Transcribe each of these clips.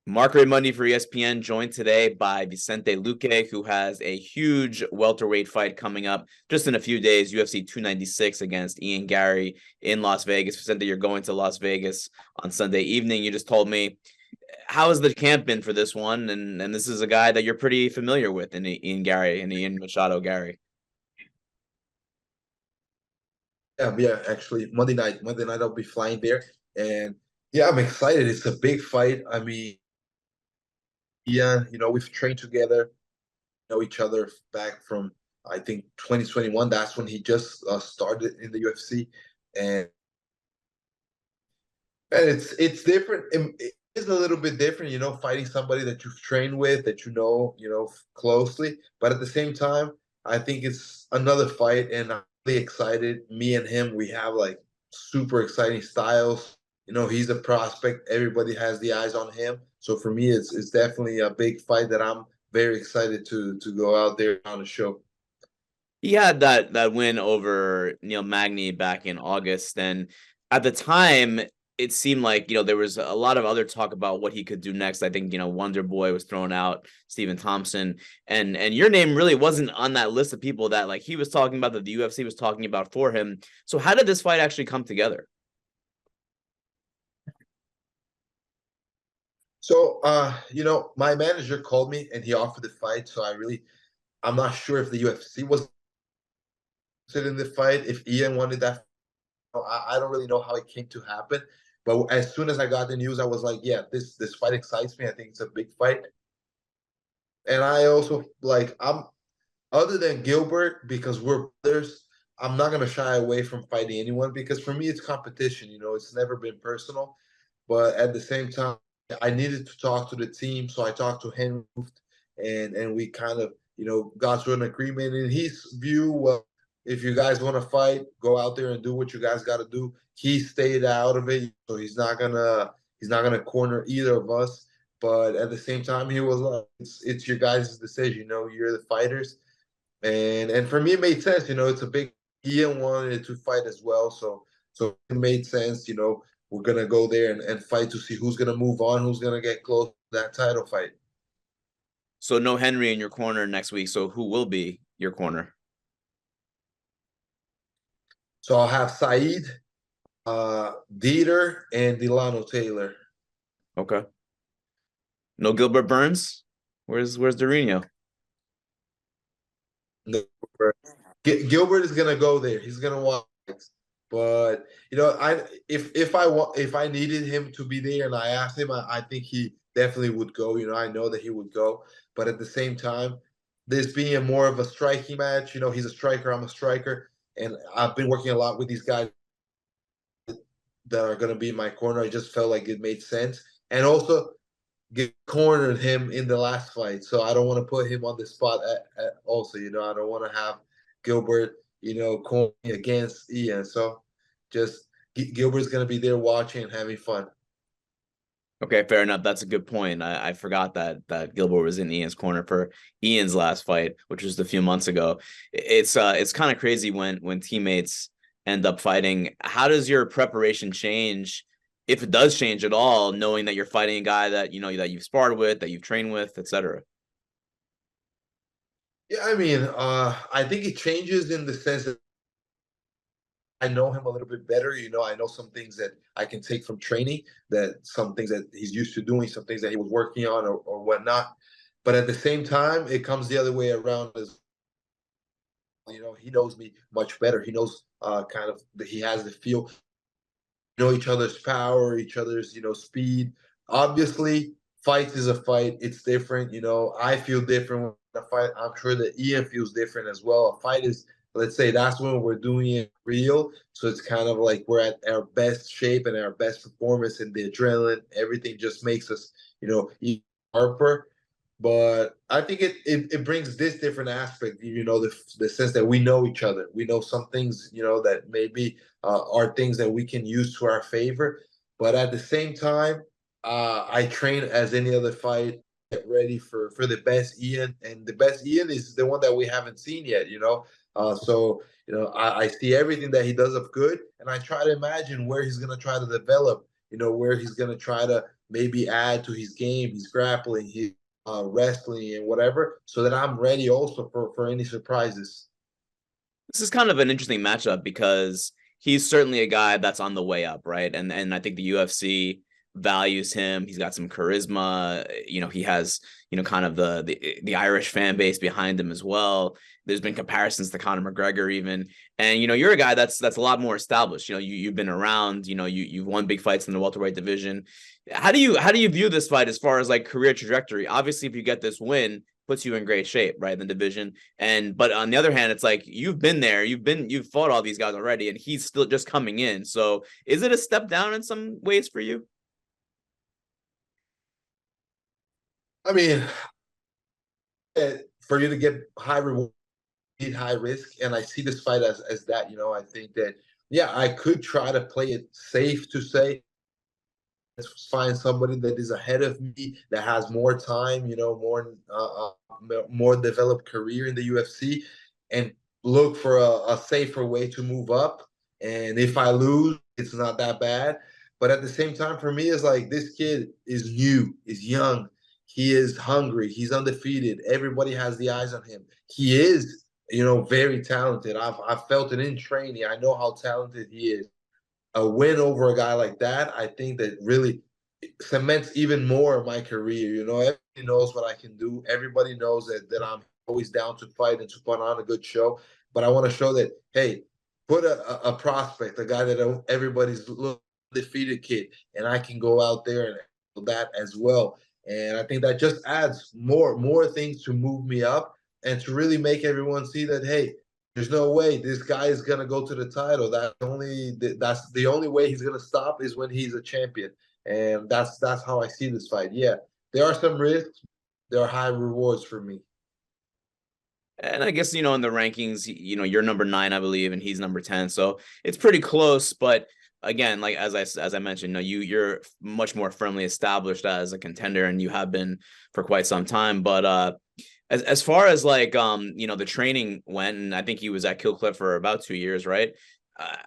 Marc Raimondi for ESPN, joined today by Vicente Luque, who has a huge welterweight fight coming up just in a few days, UFC 296 against Ian Garry in Las Vegas. Vicente, you're going to Las Vegas on Sunday evening. You just told me, how has the camp been for this one? And this is a guy that you're pretty familiar with in Ian Garry and Ian Machado Garry. Yeah, actually, Monday night I'll be flying there, and yeah, I'm excited. It's a big fight. I mean, yeah, we've trained together, know each other back from I think 2021. That's when he just started in the UFC, and it's different. It is a little bit different, fighting somebody that you've trained with, that closely. But at the same time, I think it's another fight, and I'm really excited. Me and him, we have like super exciting styles. He's a prospect. Everybody has the eyes on him. So for me, it's definitely a big fight that I'm very excited to go out there on the show. He had that win over Neil Magny back in August, and at the time, it seemed like there was a lot of other talk about what he could do next. I think Wonder Boy was thrown out, Stephen Thompson, and your name really wasn't on that list of people that like he was talking about, that the UFC was talking about for him. So how did this fight actually come together? So, my manager called me and he offered the fight. So I'm not sure if the UFC was interested in the fight, if Ian wanted that. I don't really know how it came to happen. But as soon as I got the news, I was like, yeah, this fight excites me. I think it's a big fight. And I also I'm other than Gilbert, because we're brothers, I'm not gonna shy away from fighting anyone because for me it's competition, it's never been personal. But at the same time, I needed to talk to the team. So I talked to Henry and we kind of, got to an agreement in his view. Well, if you guys want to fight, go out there and do what you guys got to do. He stayed out of it, so he's not gonna corner either of us. But at the same time, he was like, it's your guys' decision. You're the fighters, and for me, it made sense. It's a big. Ian wanted to fight as well, so it made sense. We're gonna go there and fight to see who's gonna move on, who's gonna get close to that title fight. So no Henry in your corner next week. So who will be your corner? So I'll have Saeed, Dieter, and Delano Taylor. Okay. No Gilbert Burns. Where's Dorino? Gilbert is gonna go there. He's gonna watch. But if I needed him to be there and I asked him, I think he definitely would go. I know that he would go. But at the same time, this being a more of a striking match, he's a striker, I'm a striker, and I've been working a lot with these guys that are gonna be in my corner. I just felt like it made sense. And also get cornered him in the last fight. So I don't want to put him on the spot also, I don't want to have Gilbert, corner against Ian. So just Gilbert's going to be there watching and having fun. Okay, fair enough. That's a good point. I forgot that Gilbert was in Ian's corner for Ian's last fight, which was a few months ago. It's kind of crazy when teammates end up fighting. How does your preparation change, if it does change at all, knowing that you're fighting a guy that that you've sparred with, that you've trained with, etc.? Yeah, I mean, I think it changes in the sense that I know him a little bit better. I know some things that I can take from training, that some things that he's used to doing, some things that he was working on or whatnot. But at the same time, it comes the other way around as he knows me much better. He knows kind of he has the feel, each other's power, each other's speed. Obviously, fight is a fight. It's different. I feel different when a fight. I'm sure that Ian feels different as well. A fight is, let's say, that's when we're doing it real. So it's kind of like we're at our best shape and our best performance, and the adrenaline, everything just makes us, even sharper. But I think it brings this different aspect, the sense that we know each other. We know some things, that maybe are things that we can use to our favor. But at the same time, I train as any other fight, get ready for the best Ian, and the best Ian is the one that we haven't seen yet. So I see everything that he does of good, and I try to imagine where he's gonna try to develop. Where he's gonna try to maybe add to his game, his grappling, his wrestling, and whatever, so that I'm ready also for any surprises. This is kind of an interesting matchup because he's certainly a guy that's on the way up, right? And I think the UFC values him. He's got some charisma. He has, kind of the Irish fan base behind him as well. There's been comparisons to Conor McGregor even. And you're a guy that's a lot more established. You've been around, you've won big fights in the welterweight division. How do you view this fight as far as like career trajectory? Obviously, if you get this win, puts you in great shape, right, in the division. But on the other hand, it's like you've been there, you've fought all these guys already, and he's still just coming in. So is it a step down in some ways for you? I mean, for you to get high reward, high risk, and I see this fight as that. I think that, yeah, I could try to play it safe to say, let's find somebody that is ahead of me, that has more time, more developed career in the UFC, and look for a safer way to move up. And if I lose, it's not that bad. But at the same time, for me, it's like this kid is new, is young, he is hungry, he's undefeated. Everybody has the eyes on him. He is, very talented. I've felt it in training. I know how talented he is. A win over a guy like that, I think that really cements even more of my career. Everybody knows what I can do. Everybody knows that I'm always down to fight and to put on a good show. But I want to show that, hey, put a prospect, a guy that everybody's defeated kid, and I can go out there and do that as well. And I think that just adds more things to move me up and to really make everyone see that, hey, there's no way this guy is gonna go to the title. That's the only way he's gonna stop is when he's a champion, and that's how I see this fight. Yeah, there are some risks, there are high rewards for me. And I guess, in the rankings, you're number 9, I believe, and he's number 10. So it's pretty close. But again, like as I mentioned, you're much more firmly established as a contender, and you have been for quite some time. But as far as like the training went, and I think he was at Kill Cliff for about 2 years, right?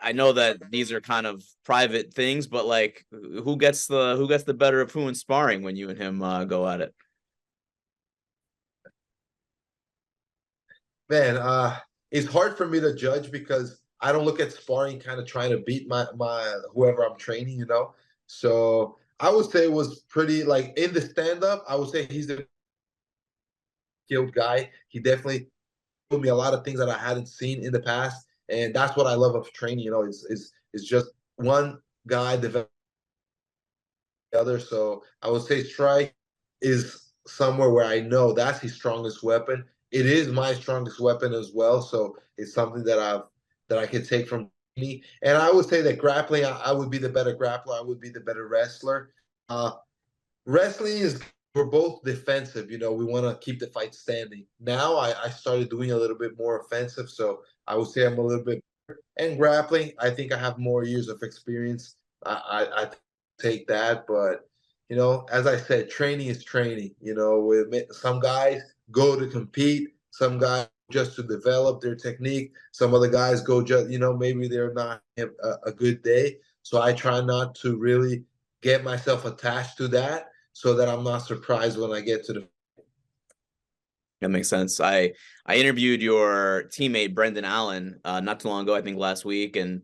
I know that these are kind of private things, but like who gets the better of who in sparring when you and him go at it? Man, it's hard for me to judge because I don't look at sparring kind of trying to beat my whoever I'm training. So I would say it was pretty like in the stand up. I would say he's the skilled guy. He definitely showed me a lot of things that I hadn't seen in the past, and that's what I love of training. Is just one guy develop the other. So I would say strike is somewhere where I know that's his strongest weapon. It is my strongest weapon as well. So it's something that I could take from me. And I would say that grappling, I would be the better grappler. I would be the better wrestler. Uh, Wrestling is we're both defensive. We want to keep the fight standing. Now I started doing a little bit more offensive. So I would say I'm a little bit, and grappling, I think I have more years of experience. I take that, but as I said, training is training. With some guys go to compete, some guys just to develop their technique. Some other guys go just maybe they're not a good day. So I try not to really get myself attached to that, so that I'm not surprised when I get to the. That makes sense. I interviewed your teammate Brendan Allen not too long ago, I think last week, and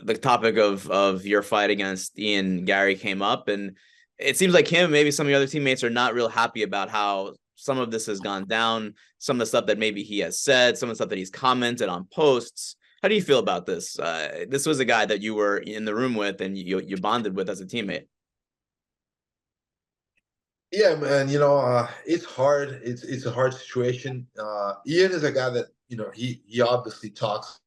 the topic of your fight against Ian Garry came up, and it seems like him, maybe some of the other teammates are not real happy about how some of this has gone down, some of the stuff that maybe he has said, some of the stuff that he's commented on posts. How do you feel about this? This was a guy that you were in the room with and you bonded with as a teammate. Yeah, man. It's hard. It's a hard situation. Ian is a guy that he obviously talks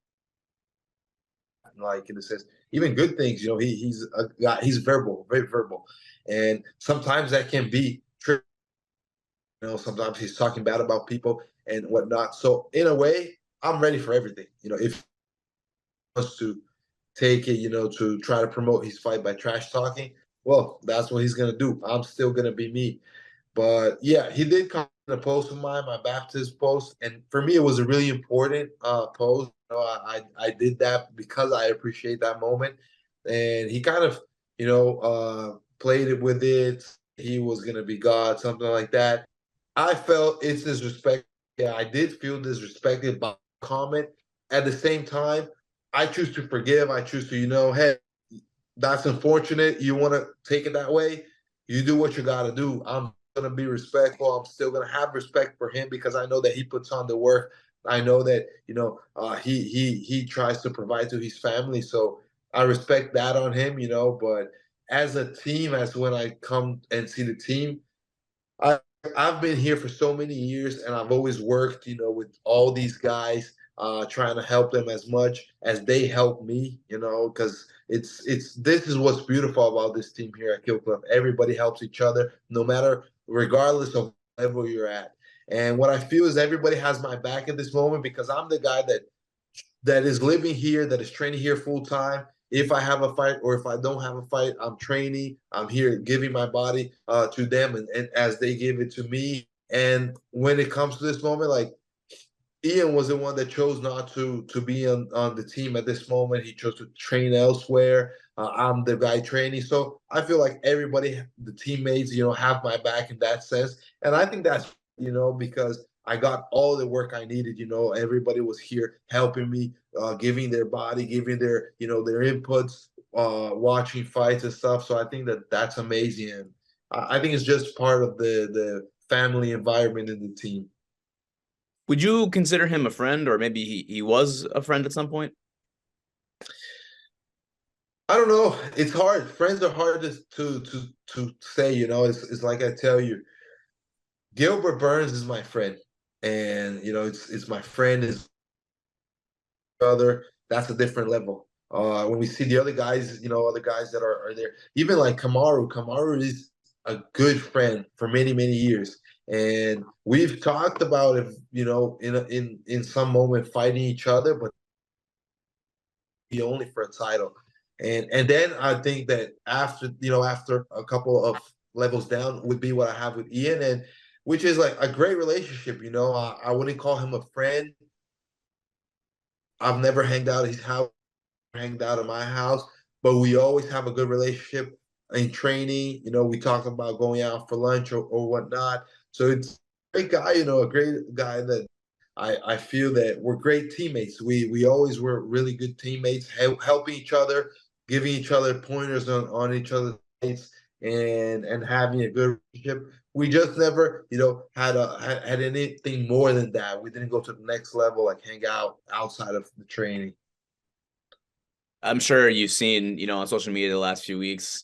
like in a sense, even good things. He's a guy. He's verbal, very verbal, and sometimes that can be tricky. Sometimes he's talking bad about people and whatnot. So in a way, I'm ready for everything. If he wants to take it, to try to promote his fight by trash talking, well, that's what he's gonna do. I'm still gonna be me. But yeah, he did come in a post of mine, my baptism post, and for me, it was a really important post. I did that because I appreciate that moment, and he kind of played it with it. He was gonna be God, something like that. I felt it's disrespect. Yeah, I did feel disrespected by the comment. At the same time, I choose to forgive. I choose to, hey, that's unfortunate. You want to take it that way. You do what you got to do. I'm going to be respectful. I'm still going to have respect for him because I know that he puts on the work. I know that he tries to provide to his family. So I respect that on him. But as a team, as when I come and see the team, I I've been here for so many years, and I've always worked, with all these guys, trying to help them as much as they help me, because it's this is what's beautiful about this team here at Kill Club. Everybody helps each other, no matter regardless of level you're at. And what I feel is everybody has my back at this moment because I'm the guy that is living here, that is training here full time. If I have a fight or if I don't have a fight, I'm training. I'm here giving my body to them, and as they give it to me. And when it comes to this moment, like Ian was the one that chose not to be on the team at this moment. He chose to train elsewhere. I'm the guy training, so I feel like everybody, the teammates, have my back in that sense, and I think that's because I got all the work I needed. Everybody was here helping me, giving their body, giving their inputs, watching fights and stuff. So I think that that's amazing, and I think it's just part of the family environment in the team. Would you consider him a friend, or maybe he was a friend at some point? I don't know. It's hard. Friends are hard to say. It's like I tell you, Gilbert Burns is my friend, and it's my friend, is brother. That's a different level. When we see the other guys, other guys that are there, even like Kamaru. Kamaru is a good friend for many many years, and we've talked about if in some moment fighting each other, but be only for a title. And then I think that after a couple of levels down would be what I have with Ian, and which is like a great relationship. I wouldn't call him a friend. I've never hanged out at his house, hanged out at my house, but we always have a good relationship in training. We talk about going out for lunch or whatnot. So it's a great guy, a great guy that I feel that we're great teammates. We always were really good teammates, helping each other, giving each other pointers on each other's fights, and having a good relationship. We just never, had anything more than that. We didn't go to the next level, like hang out outside of the training. I'm sure you've seen, on social media the last few weeks.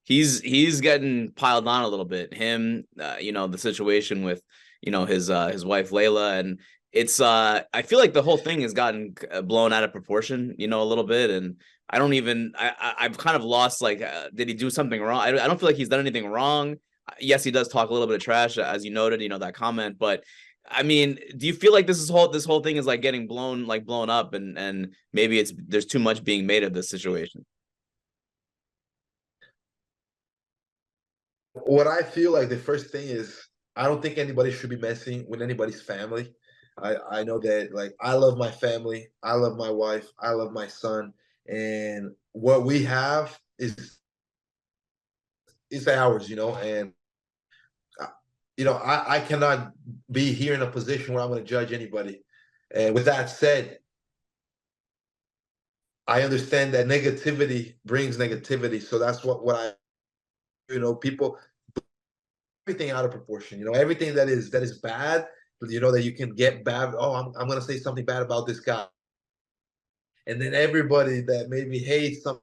He's getting piled on a little bit. Him, the situation with, his wife Layla, and it's I feel like the whole thing has gotten blown out of proportion, a little bit, and I don't even I've kind of lost like, did he do something wrong? I don't feel like he's done anything wrong. Yes, he does talk a little bit of trash, as you noted, that comment, but I mean, do you feel like this whole thing is like getting blown up, and maybe there's too much being made of this situation? What I feel like the first thing is I don't think anybody should be messing with anybody's family. I know that like I love my family, I love my wife, I love my son, and what we have is ours, and uh, I cannot be here in a position where I'm going to judge anybody. And with that said, I understand that negativity brings negativity, so that's what I people everything out of proportion. Everything that is bad. That you can get bad. Oh, I'm gonna say something bad about this guy, and then everybody that maybe hates some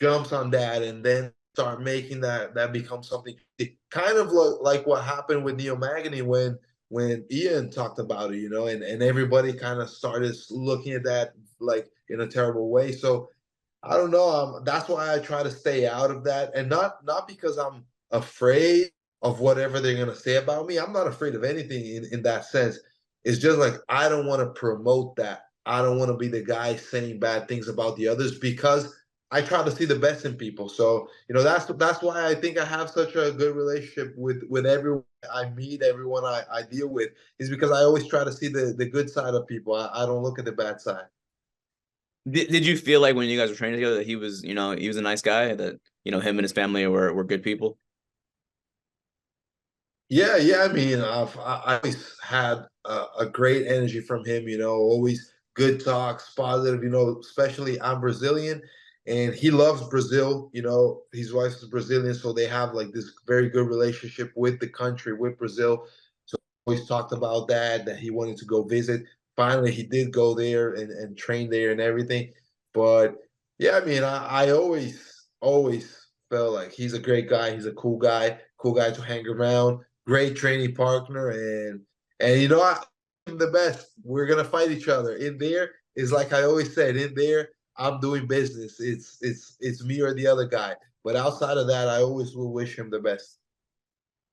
jumps on that, and then start making that become something. It kind of look like what happened with Neo Magny when Ian talked about it, and everybody kind of started looking at that like in a terrible way. So I don't know. That's why I try to stay out of that, and not because I'm afraid of whatever they're gonna say about me. I'm not afraid of anything in that sense. It's just like I don't want to promote that. I don't want to be the guy saying bad things about the others because I try to see the best in people. So that's why I think I have such a good relationship with everyone I meet, everyone I deal with, is because I always try to see the good side of people. I don't look at the bad side. Did you feel like when you guys were training together that he was a nice guy? That him and his family were good people? Yeah, yeah. I mean, I always had a great energy from him. Always good talks, positive. Especially I'm Brazilian, and he loves Brazil. His wife's Brazilian, so they have like this very good relationship with the country, with Brazil. So always talked about that he wanted to go visit. Finally, he did go there and train there and everything. But yeah, I mean, I always felt like he's a great guy. He's a cool guy to hang around, great training partner, and I'm the best. We're gonna fight each other in there. Is like I always said, in there I'm doing business. It's me or the other guy. But outside of that, I always will wish him the best.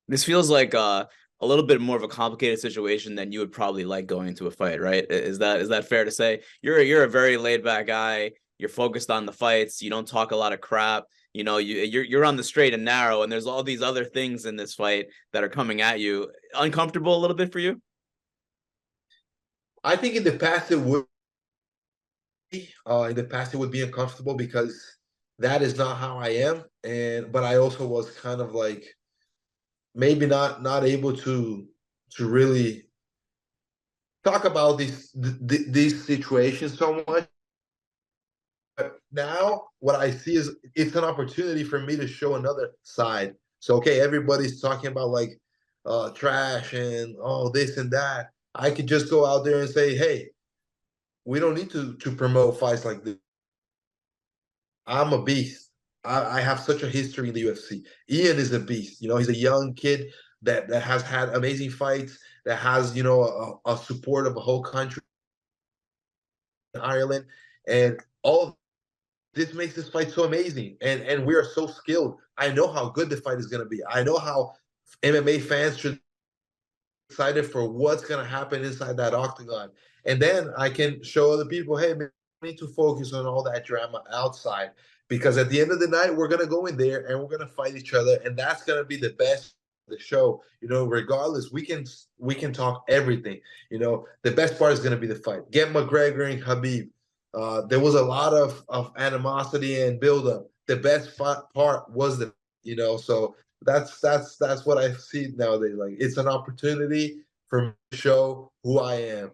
This feels like a little bit more of a complicated situation than you would probably like going into a fight, right? Is that fair to say? You're a very laid back guy. You're focused on the fights. You don't talk a lot of crap. You're on the straight and narrow, and there's all these other things in this fight that are coming at you. Uncomfortable a little bit for you? I think in the past it would be uncomfortable because that is not how I am, and but I also was kind of like maybe not able to really talk about these situations so much. But now what I see is it's an opportunity for me to show another side. So okay, everybody's talking about like trash and all this and that. I could just go out there and say, hey, we don't need to promote fights like this. I'm a beast. I have such a history in the UFC. Ian is a beast. He's a young kid that has had amazing fights, that has, a support of a whole country in Ireland. And all this makes this fight so amazing. And we are so skilled. I know how good the fight is going to be. I know how MMA fans should excited for what's going to happen inside that octagon. And then I can show other people, hey, man, we need to focus on all that drama outside. Because at the end of the night, we're going to go in there and we're going to fight each other. And that's going to be the best of the show. Regardless, we can talk everything. The best part is going to be the fight. Get McGregor and Khabib. There was a lot of animosity and buildup. The best part was so that's what I see nowadays. Like it's an opportunity for me to show who I am.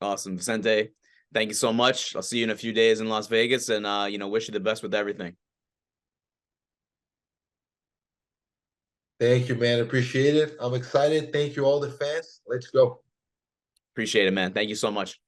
Awesome, Vicente. Thank you so much. I'll see you in a few days in Las Vegas, and wish you the best with everything. Thank you, man. Appreciate it. I'm excited. Thank you, all the fans. Let's go. Appreciate it, man. Thank you so much.